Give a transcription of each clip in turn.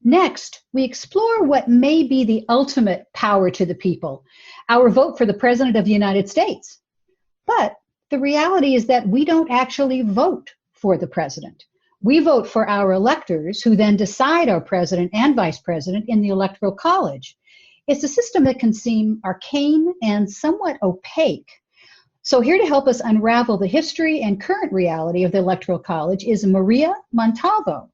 Next, we explore what may be the ultimate power to the people, our vote for the President of the United States. But the reality is that we don't actually vote for the president. We vote for our electors, who then decide our president and vice president in the Electoral College. It's a system that can seem arcane and somewhat opaque. So here to help us unravel the history and current reality of the Electoral College is Maria Montalvo.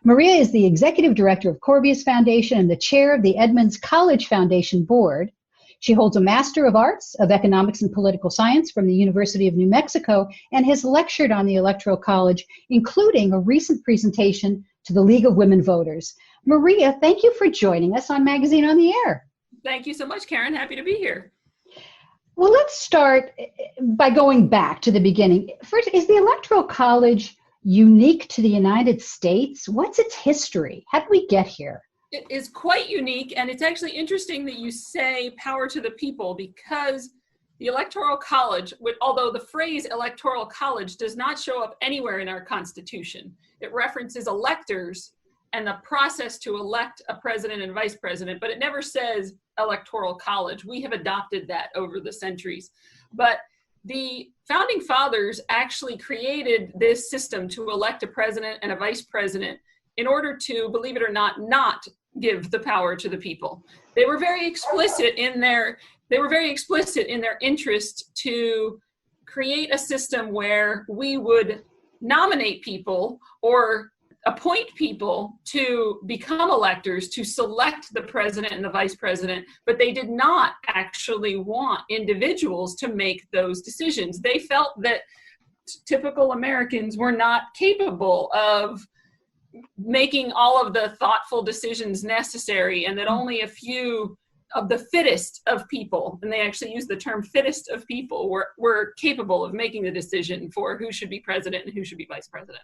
Maria is the executive director of Corvius Foundation and the chair of the Edmonds College Foundation Board. She holds a Master of Arts of Economics and Political Science from the University of New Mexico and has lectured on the Electoral College, including a recent presentation to the League of Women Voters. Maria, thank you for joining us on Magazine on the Air. Thank you so much, Karen. Happy to be here. Well, let's start by going back to the beginning. First, is the Electoral College unique to the United States? What's its history? How did we get here? It is quite unique, and it's actually interesting that you say power to the people, because the Electoral College, although the phrase Electoral College does not show up anywhere in our Constitution, it references electors and the process to elect a president and vice president, but it never says Electoral College. We have adopted that over the centuries. But the Founding Fathers actually created this system to elect a president and a vice president in order to, believe it or not give the power to the people. They were very explicit in their interest to create a system where we would nominate people or appoint people to become electors, to select the president and the vice president, but they did not actually want individuals to make those decisions. They felt that typical Americans were not capable of making all of the thoughtful decisions necessary, and that only a few of the fittest of people, and they actually use the term fittest of people, were capable of making the decision for who should be president and who should be vice president.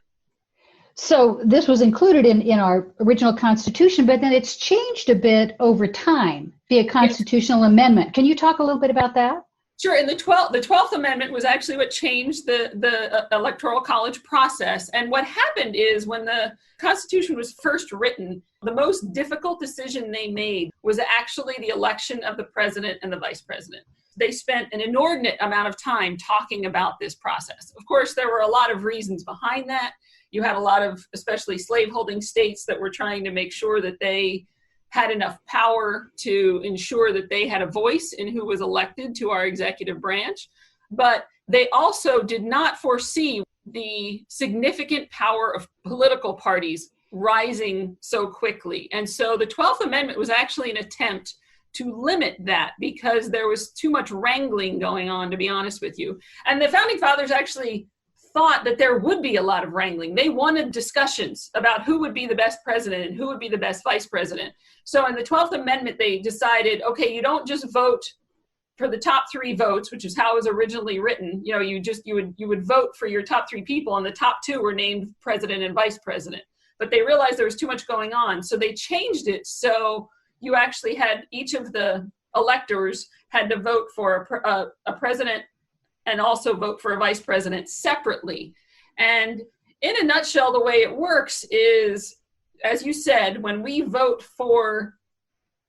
So this was included in our original Constitution, but then it's changed a bit over time via constitutional amendment. Can you talk a little bit about that? Sure. And the 12th Amendment was actually what changed the Electoral College process. And what happened is, when the Constitution was first written, the most difficult decision they made was actually the election of the president and the vice president. They spent an inordinate amount of time talking about this process. Of course, there were a lot of reasons behind that. You had a lot of, especially slaveholding states, that were trying to make sure that they had enough power to ensure that they had a voice in who was elected to our executive branch. But they also did not foresee the significant power of political parties rising so quickly. And so the 12th Amendment was actually an attempt to limit that, because there was too much wrangling going on, to be honest with you. And the Founding Fathers actually thought that there would be a lot of wrangling. They wanted discussions about who would be the best president and who would be the best vice president. So in the 12th Amendment, they decided, okay, you don't just vote for the top three votes, which is how it was originally written. You know, you would vote for your top three people, and the top two were named president and vice president. But they realized there was too much going on, so they changed it. So you actually had, each of the electors had to vote for a president and also vote for a vice president separately. And in a nutshell, the way it works is, as you said, when we vote for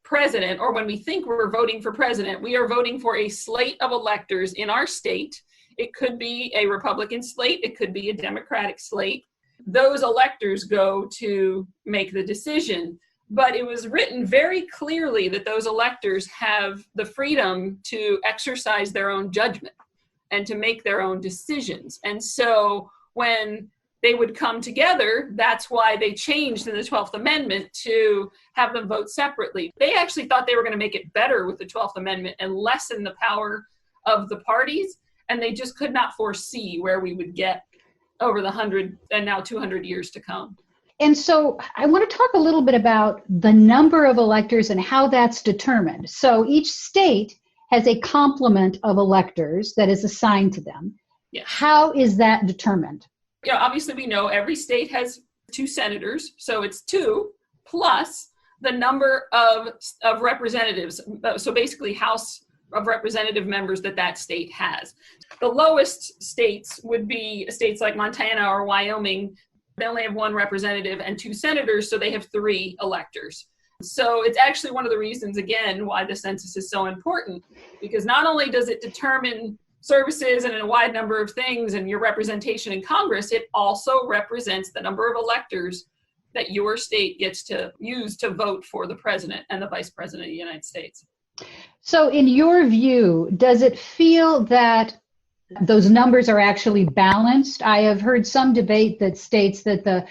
president, or when we think we're voting for president, we are voting for a slate of electors in our state. It could be a Republican slate, it could be a Democratic slate. Those electors go to make the decision. But it was written very clearly that those electors have the freedom to exercise their own judgment and to make their own decisions. And so when they would come together, that's why they changed in the 12th Amendment to have them vote separately. They actually thought they were going to make it better with the 12th Amendment and lessen the power of the parties, and they just could not foresee where we would get over the 100 and now 200 years to come. And so I want to talk a little bit about the number of electors and how that's determined. So each state has a complement of electors that is assigned to them. Yes. How is that determined? You know, obviously we know every state has 2 senators, so it's 2 plus the number of representatives. So basically House of Representative members that state has. The lowest states would be states like Montana or Wyoming. They only have one representative and two senators, so they have three electors. So it's actually one of the reasons, again, why the census is so important, because not only does it determine services and a wide number of things and your representation in Congress, it also represents the number of electors that your state gets to use to vote for the president and the vice president of the United States. So in your view, does it feel that those numbers are actually balanced? I have heard some debate that states that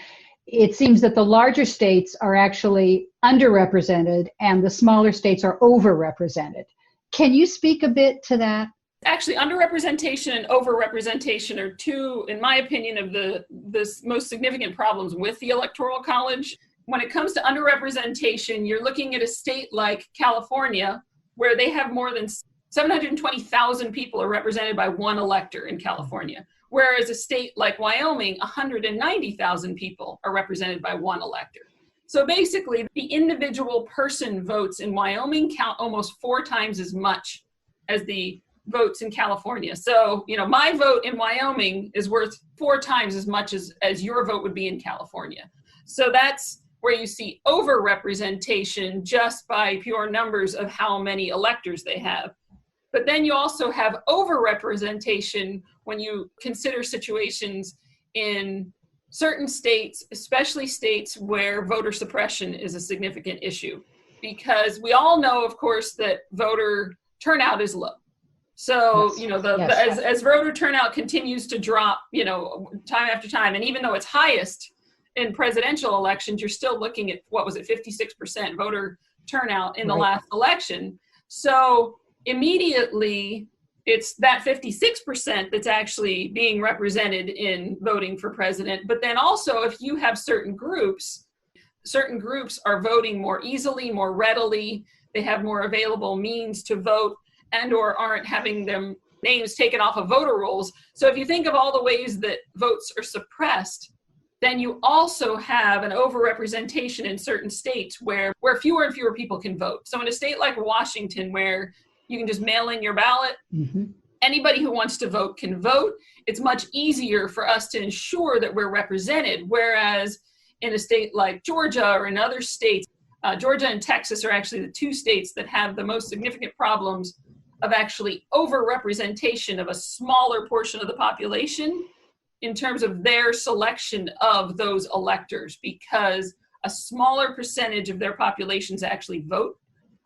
it seems that the larger states are actually underrepresented and the smaller states are overrepresented. Can you speak a bit to that? Actually, underrepresentation and overrepresentation are two, in my opinion, of the most significant problems with the Electoral College. When it comes to underrepresentation, you're looking at a state like California, where they have more than 720,000 people are represented by one elector in California, whereas a state like Wyoming, 190,000 people are represented by one elector. So basically, the individual person votes in Wyoming count almost 4 times as much as the votes in California. So, my vote in Wyoming is worth 4 times as much as your vote would be in California. So that's where you see overrepresentation just by pure numbers of how many electors they have. But then you also have overrepresentation when you consider situations in certain states, especially states where voter suppression is a significant issue. Because we all know, of course, that voter turnout is low. So, Yes. as voter turnout continues to drop, time after time, and even though it's highest in presidential elections, you're still looking at, 56% voter turnout in the last election. So immediately it's that 56% that's actually being represented in voting for president. But then also, if you have certain groups are voting more easily, more readily, they have more available means to vote, and or aren't having their names taken off of voter rolls. So if you think of all the ways that votes are suppressed, then you also have an overrepresentation in certain states where fewer and fewer people can vote. So in a state like Washington, where you can just mail in your ballot, anybody who wants to vote can vote. It's much easier for us to ensure that we're represented. Whereas in a state like Georgia or in other states, Georgia and Texas are actually the two states that have the most significant problems of actually overrepresentation of a smaller portion of the population in terms of their selection of those electors, because a smaller percentage of their populations actually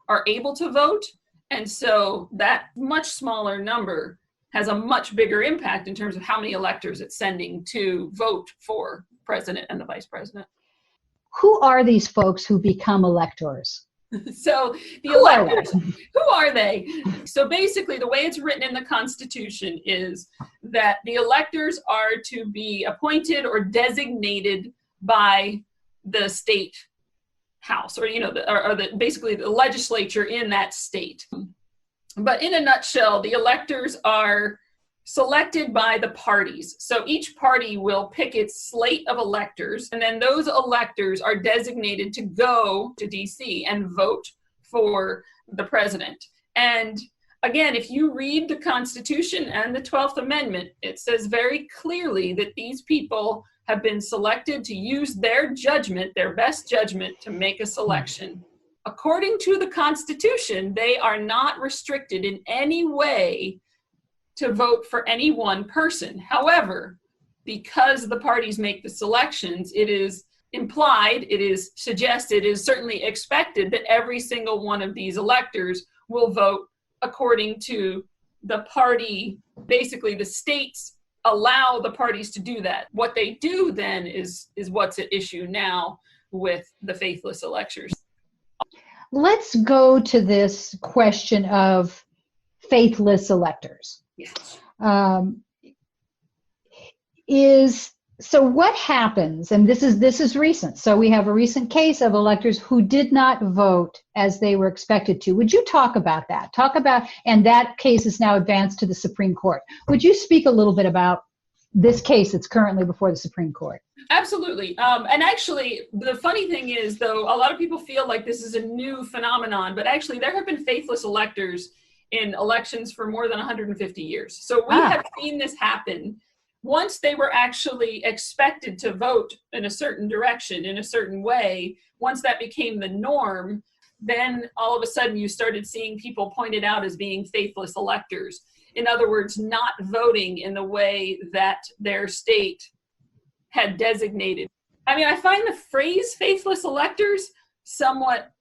are able to vote. And so that much smaller number has a much bigger impact in terms of how many electors it's sending to vote for president and the vice president. Who are these folks who become electors? So the electors, who are they? So basically the way it's written in the Constitution is that the electors are to be appointed or designated by the state house, or basically the legislature in that state. But in a nutshell, the electors are selected by the parties. So each party will pick its slate of electors, and then those electors are designated to go to DC and vote for the president. And again, if you read the Constitution and the 12th Amendment, it says very clearly that these people have been selected to use their judgment, their best judgment, to make a selection. According to the Constitution, they are not restricted in any way to vote for any one person. However, because the parties make the selections, it is implied, it is suggested, it is certainly expected that every single one of these electors will vote according to the party. Basically, the states allow the parties to do that. What they do then is what's at issue now with the faithless electors. Let's go to this question of faithless electors. Yes. So what happens, and this is recent, so we have a recent case of electors who did not vote as they were expected to. Would you talk about that? And that case is now advanced to the Supreme Court. Would you speak a little bit about this case that's currently before the Supreme Court? Absolutely. And actually, the funny thing is, though, a lot of people feel like this is a new phenomenon, but actually there have been faithless electors in elections for more than 150 years. So we have seen this happen once they were actually expected to vote in a certain direction, in a certain way, once that became the norm, then all of a sudden you started seeing people pointed out as being faithless electors. In other words, not voting in the way that their state had designated. I mean, I find the phrase faithless electors somewhat,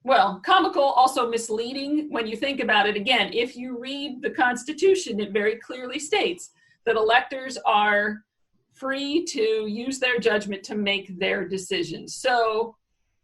well, comical, also misleading when you think about it. Again, if you read the Constitution, it very clearly states that electors are free to use their judgment to make their decisions. So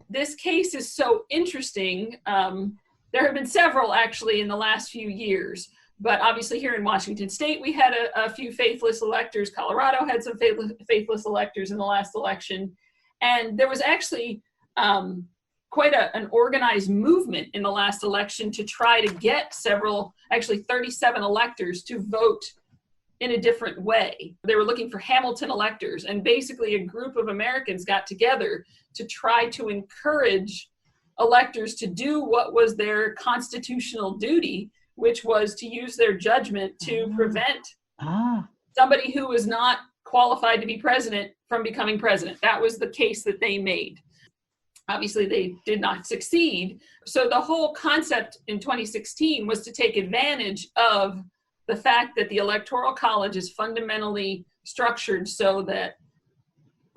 this case is so interesting. There have been several actually in the last few years, but obviously here in Washington State, we had a few faithless electors. Colorado had some faithless electors in the last election. And there was actually quite an organized movement in the last election to try to get several, actually 37 electors to vote in a different way. They were looking for Hamilton electors, and basically a group of Americans got together to try to encourage electors to do what was their constitutional duty, which was to use their judgment to prevent somebody who was not qualified to be president from becoming president. That was the case that they made. Obviously, they did not succeed. So the whole concept in 2016 was to take advantage of the fact that the Electoral College is fundamentally structured so that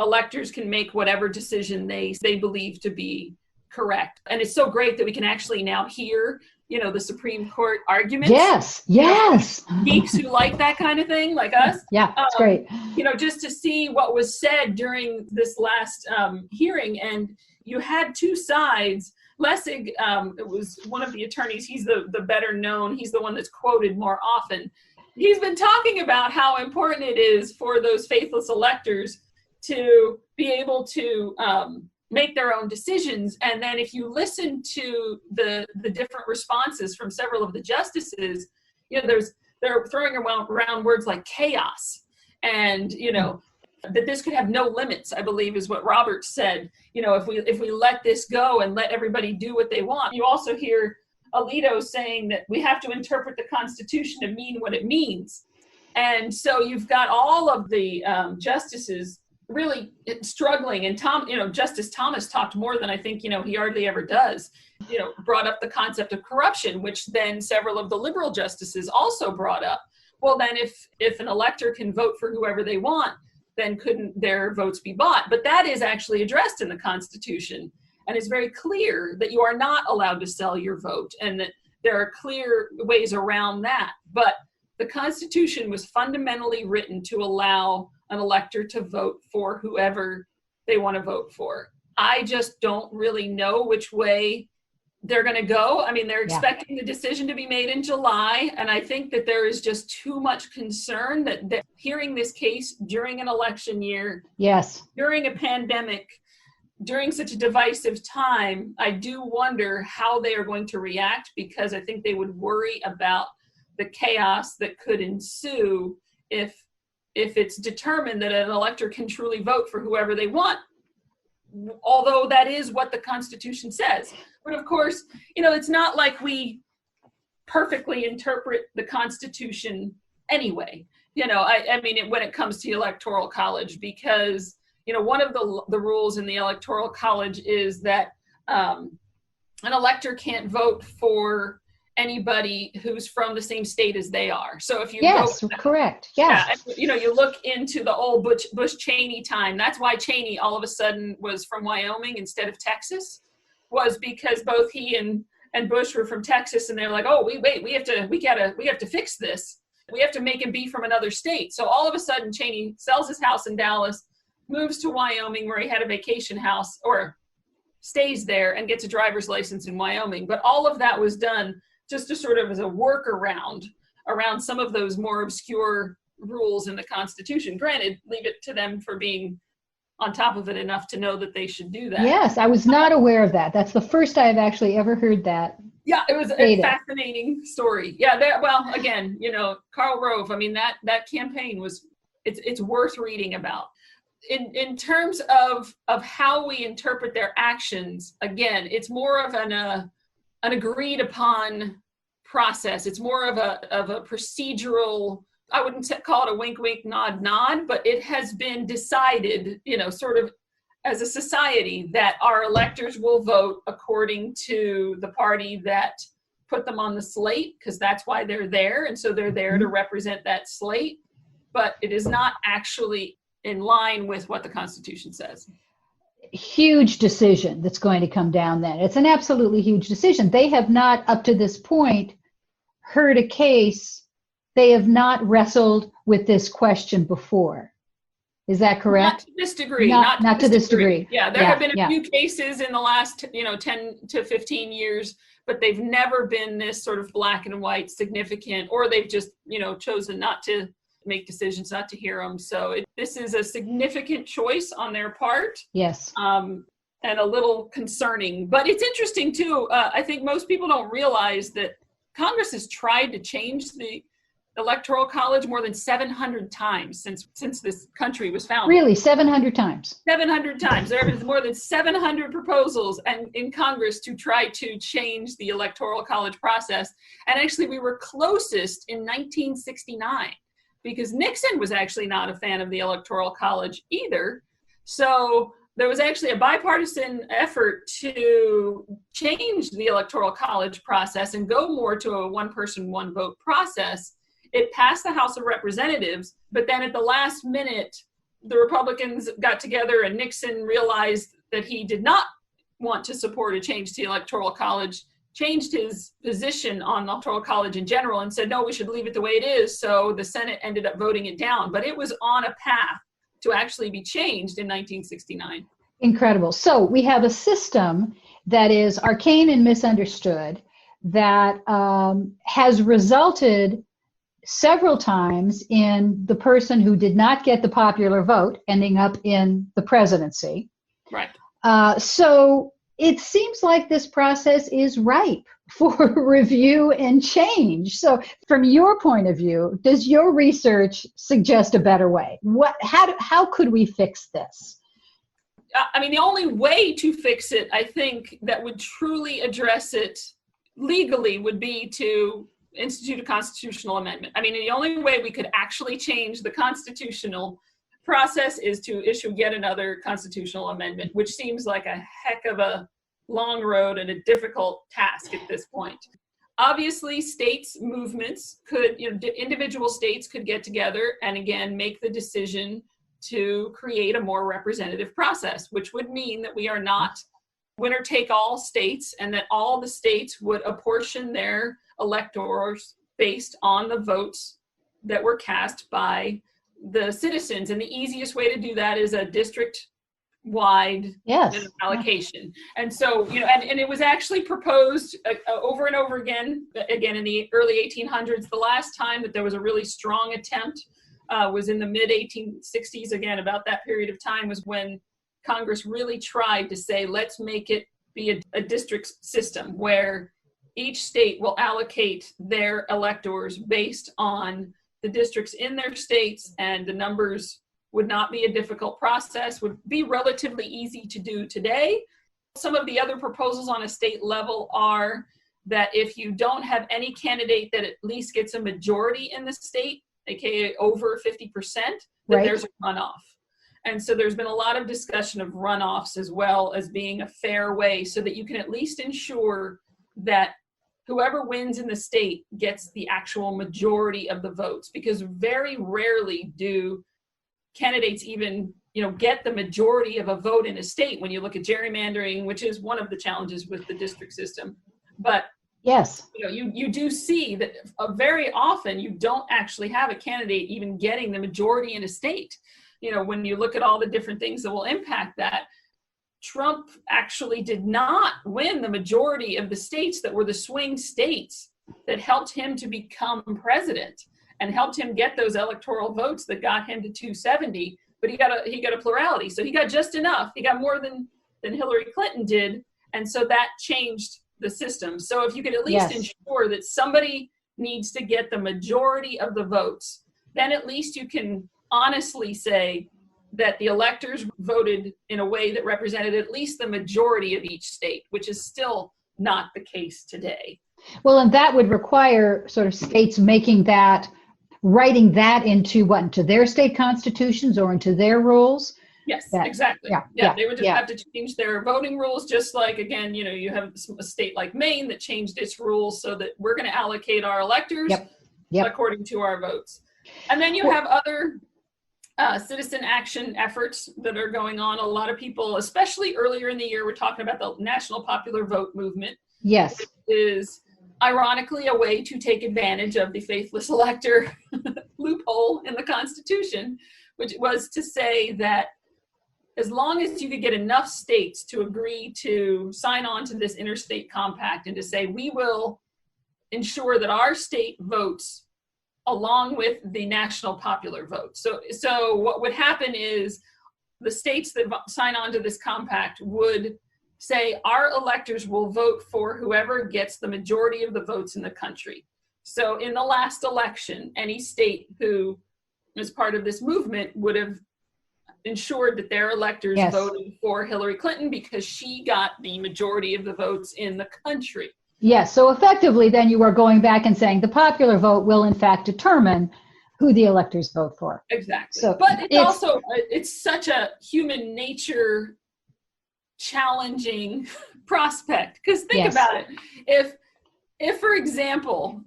electors can make whatever decision they believe to be correct. And it's so great that we can actually now hear, the Supreme Court arguments. Yes. Geeks who like that kind of thing, like us. Yeah, it's great. Just to see what was said during this last hearing. And you had two sides. Lessig, it was one of the attorneys, he's the better known, he's the one that's quoted more often. He's been talking about how important it is for those faithless electors to be able to make their own decisions. And then if you listen to the different responses from several of the justices, they're throwing around words like chaos and, that this could have no limits, I believe is what Roberts said. If we let this go and let everybody do what they want. You also hear Alito saying that we have to interpret the Constitution to mean what it means. And so you've got all of the justices really struggling. And Justice Thomas talked more than I think, he hardly ever does, brought up the concept of corruption, which then several of the liberal justices also brought up. Well, then if an elector can vote for whoever they want, then couldn't their votes be bought? But that is actually addressed in the Constitution. And it's very clear that you are not allowed to sell your vote and that there are clear ways around that. But the Constitution was fundamentally written to allow an elector to vote for whoever they want to vote for. I just don't really know which way they're going to go. I mean, they're expecting the decision to be made in July. And I think that there is just too much concern that hearing this case during an election year, during a pandemic, during such a divisive time, I do wonder how they are going to react, because I think they would worry about the chaos that could ensue if it's determined that an elector can truly vote for whoever they want, although that is what the Constitution says. But of course, it's not like we perfectly interpret the Constitution anyway. I mean, when it comes to the Electoral College, because, one of the rules in the Electoral College is that an elector can't vote for anybody who's from the same state as they are. So if you correct. Yes. Yeah, you look into the old Bush Cheney time. That's why Cheney all of a sudden was from Wyoming instead of Texas, was because both he and Bush were from Texas, and they're like, oh, we have to fix this. We have to make him be from another state. So all of a sudden Cheney sells his house in Dallas, moves to Wyoming where he had a vacation house, or stays there and gets a driver's license in Wyoming. But all of that was done just to sort of as a workaround around some of those more obscure rules in the Constitution. Granted, leave it to them for being on top of it enough to know that they should do that. Yes, I was not aware of that. That's the first I've actually ever heard that. Yeah, it was a fascinating story. Yeah, again, Karl Rove, I mean, that campaign it's worth reading about. In terms of how we interpret their actions, again, it's more of an agreed upon process. It's more of a procedural I wouldn't call it a wink, wink, nod, nod, but it has been decided, sort of as a society, that our electors will vote according to the party that put them on the slate, because that's why they're there. And so they're there to represent that slate. But it is not actually in line with what the Constitution says. Huge decision that's going to come down then. It's an absolutely huge decision. They have not, up to this point, heard a case. They have not wrestled with this question before. Is that correct? Not to this degree. Not to this degree. Yeah, there have been a few cases in the last 10 to 15 years, but they've never been this sort of black and white significant, or they've just chosen not to make decisions, not to hear them. So this is a significant choice on their part. Yes. And a little concerning. But it's interesting, too. I think most people don't realize that Congress has tried to change the Electoral College more than 700 times since this country was founded. Really, 700 times? 700 times. There have been more than 700 proposals in Congress to try to change the Electoral College process. And actually, we were closest in 1969. Because Nixon was actually not a fan of the Electoral College either. So there was actually a bipartisan effort to change the Electoral College process and go more to a one-person, one-vote process. It passed the House of Representatives, but then at the last minute, the Republicans got together and Nixon realized that he did not want to support a change to the Electoral College, changed his position on the Electoral College in general and said, no, we should leave it the way it is. So the Senate ended up voting it down, but it was on a path to actually be changed in 1969. Incredible. So we have a system that is arcane and misunderstood that has resulted several times in the person who did not get the popular vote ending up in the presidency. Right. So it seems like this process is ripe for review and change. So from your point of view, does your research suggest a better way? How could we fix this? I mean, the only way to fix it, I think, that would truly address it legally would be to institute a constitutional amendment. I mean, the only way we could actually change the constitutional process is to issue yet another constitutional amendment, which seems like a heck of a long road and a difficult task at this point. Obviously, states, movements could, individual states could get together and again make the decision to create a more representative process, which would mean that we are not winner-take-all states and that all the states would apportion their electors based on the votes that were cast by the citizens. And the easiest way to do that is a district-wide allocation. And so, and it was actually proposed over and over again in the early 1800s. The last time that there was a really strong attempt was in the mid-1860s. Again, about that period of time was when Congress really tried to say, let's make it be a district system where each state will allocate their electors based on the districts in their states, and the numbers would not be a difficult process, would be relatively easy to do today. Some of the other proposals on a state level are that if you don't have any candidate that at least gets a majority in the state, aka over 50%, then there's a runoff. And so there's been a lot of discussion of runoffs as well as being a fair way so that you can at least ensure that whoever wins in the state gets the actual majority of the votes, because very rarely do candidates even, get the majority of a vote in a state when you look at gerrymandering, which is one of the challenges with the district system. But yes, you do see that very often you don't actually have a candidate even getting the majority in a state. When you look at all the different things that will impact that, Trump actually did not win the majority of the states that were the swing states that helped him to become president and helped him get those electoral votes that got him to 270. But he got a plurality, so he got just enough. He got more than Hillary Clinton did, and so that changed the system. So if you could at least ensure that somebody needs to get the majority of the votes, then at least you can honestly say that the electors voted in a way that represented at least the majority of each state, which is still not the case today. Well, and that would require sort of states making that writing that into their state constitutions or into their rules. Yes, That, exactly. yeah, They would just have to change their voting rules, just like, again, you have a state like Maine that changed its rules so that we're going to allocate our electors according to our votes. And then you have other citizen action efforts that are going on. A lot of people, especially earlier in the year, we're talking about the National Popular Vote movement. Yes. Which is ironically a way to take advantage of the faithless elector loophole in the Constitution, which was to say that as long as you could get enough states to agree to sign on to this interstate compact and to say, we will ensure that our state votes along with the national popular vote. So what would happen is the states that sign on to this compact would say our electors will vote for whoever gets the majority of the votes in the country. So in the last election, any state who is part of this movement would have ensured that their electors voted for Hillary Clinton because she got the majority of the votes in the country. Yes, so effectively then you are going back and saying the popular vote will in fact determine who the electors vote for. Exactly. So but it's such a human nature challenging prospect, because think about it. If for example,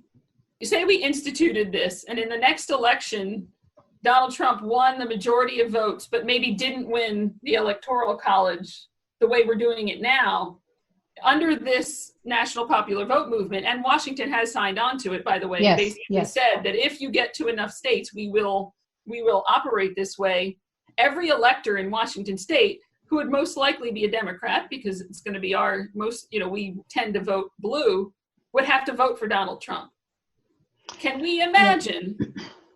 you say we instituted this and in the next election Donald Trump won the majority of votes, but maybe didn't win the Electoral College the way we're doing it now. Under this National Popular Vote movement, and Washington has signed on to it, by the way, basically said that if you get to enough states, we will operate this way. Every elector in Washington state, who would most likely be a Democrat, because it's going to be our most, we tend to vote blue, would have to vote for Donald Trump. Can we imagine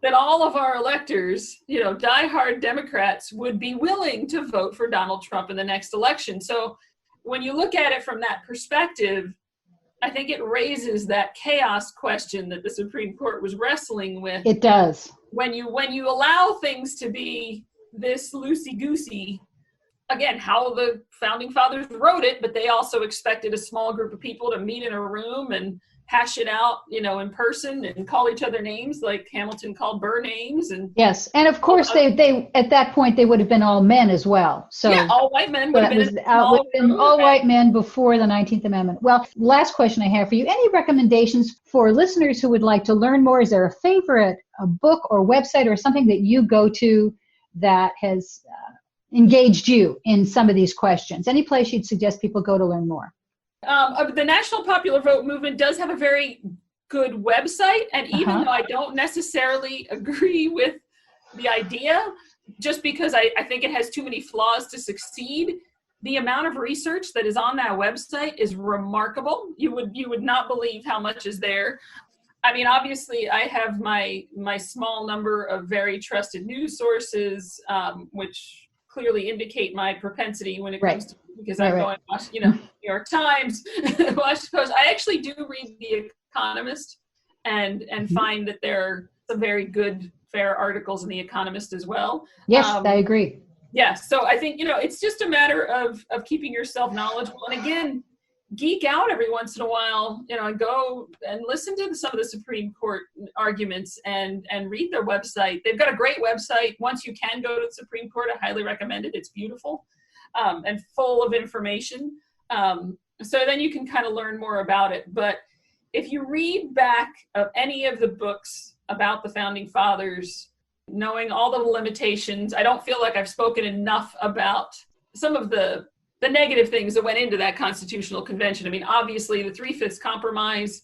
that all of our electors, diehard Democrats, would be willing to vote for Donald Trump in the next election? So when you look at it from that perspective, I think it raises that chaos question that the Supreme Court was wrestling with. It does. When you allow things to be this loosey-goosey, again, how the founding fathers wrote it, but they also expected a small group of people to meet in a room and hash it out, in person and call each other names like Hamilton called Burr names. And yes, and of course they at that point they would have been all men as well. So all white men would have been all white men before the 19th Amendment. Well, last question I have for you: any recommendations for listeners who would like to learn more? Is there a favorite book or website or something that you go to that has engaged you in some of these questions? Any place you'd suggest people go to learn more? The National Popular Vote movement does have a very good website, and even though I don't necessarily agree with the idea, just because I think it has too many flaws to succeed, the amount of research that is on that website is remarkable. You would not believe how much is there. I mean, obviously, I have my small number of very trusted news sources, which clearly indicate my propensity when it comes to, because I'm going to watch, New York Times, Washington Post. I actually do read The Economist and find that there are some very good, fair articles in The Economist as well. Yes, I agree. Yeah, so I think, it's just a matter of keeping yourself knowledgeable. And again, geek out every once in a while, and go and listen to some of the Supreme Court arguments and read their website. They've got a great website. Once you can go to the Supreme Court, I highly recommend it. It's beautiful and full of information. So then you can kind of learn more about it. But if you read back of any of the books about the Founding Fathers, knowing all the limitations, I don't feel like I've spoken enough about some of the negative things that went into that constitutional convention. I mean, obviously the 3/5 compromise,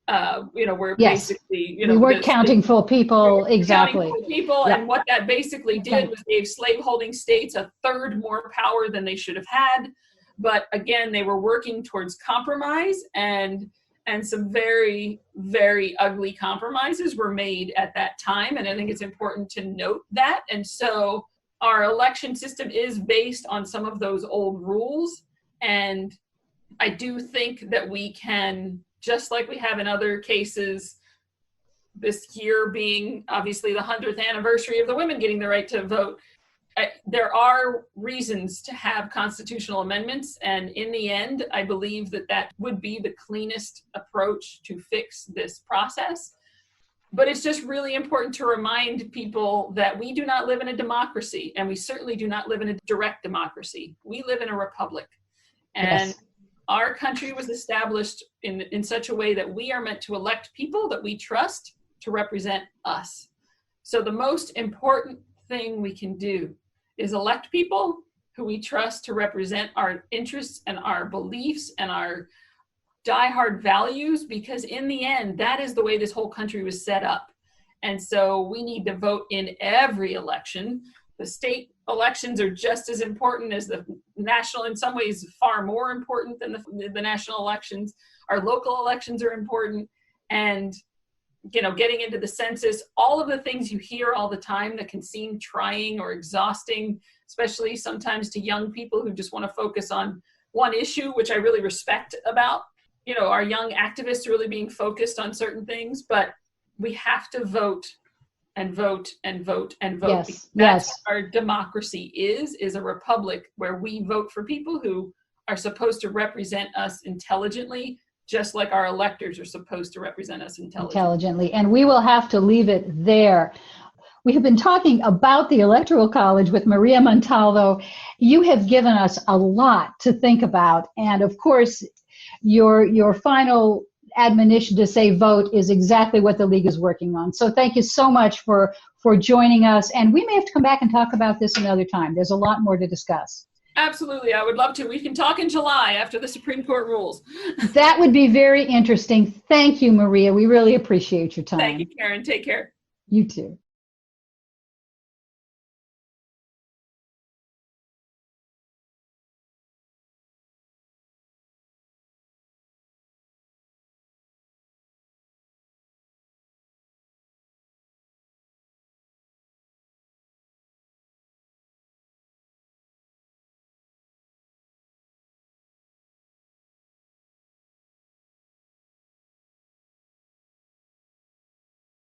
where basically, we weren't counting full people. Exactly. Counting full people. And what that basically did was gave slaveholding states a third more power than they should have had. But again, they were working towards compromise, and some very, very ugly compromises were made at that time. And I think it's important to note that. And so our election system is based on some of those old rules. And I do think that we can, just like we have in other cases, this year being obviously the 100th anniversary of the women getting the right to vote, there are reasons to have constitutional amendments. And in the end, I believe that would be the cleanest approach to fix this process. But it's just really important to remind people that we do not live in a democracy, and we certainly do not live in a direct democracy. We live in a republic. And Yes. our country was established in such a way that we are meant to elect people that we trust to represent us. So the most important thing we can do is elect people who we trust to represent our interests and our beliefs and our diehard values, because in the end, that is the way this whole country was set up. And so we need to vote in every election. The state elections are just as important as the national, in some ways far more important than the national elections. Our local elections are important. And getting into the census, all of the things you hear all the time that can seem trying or exhausting, especially sometimes to young people who just want to focus on one issue, which I really respect about, our young activists really being focused on certain things, but we have to vote and vote and vote and vote. Yes. That's Yes. what our democracy is a republic where we vote for people who are supposed to represent us intelligently, just like our electors are supposed to represent us intelligently. And we will have to leave it there. We have been talking about the Electoral College with Maria Montalvo. You have given us a lot to think about. And of course, your final admonition to say vote is exactly what the League is working on. So thank you so much for joining us. And we may have to come back and talk about this another time. There's a lot more to discuss. Absolutely. I would love to. We can talk in July after the Supreme Court rules. That would be very interesting. Thank you, Maria. We really appreciate your time. Thank you, Karen. Take care. You too.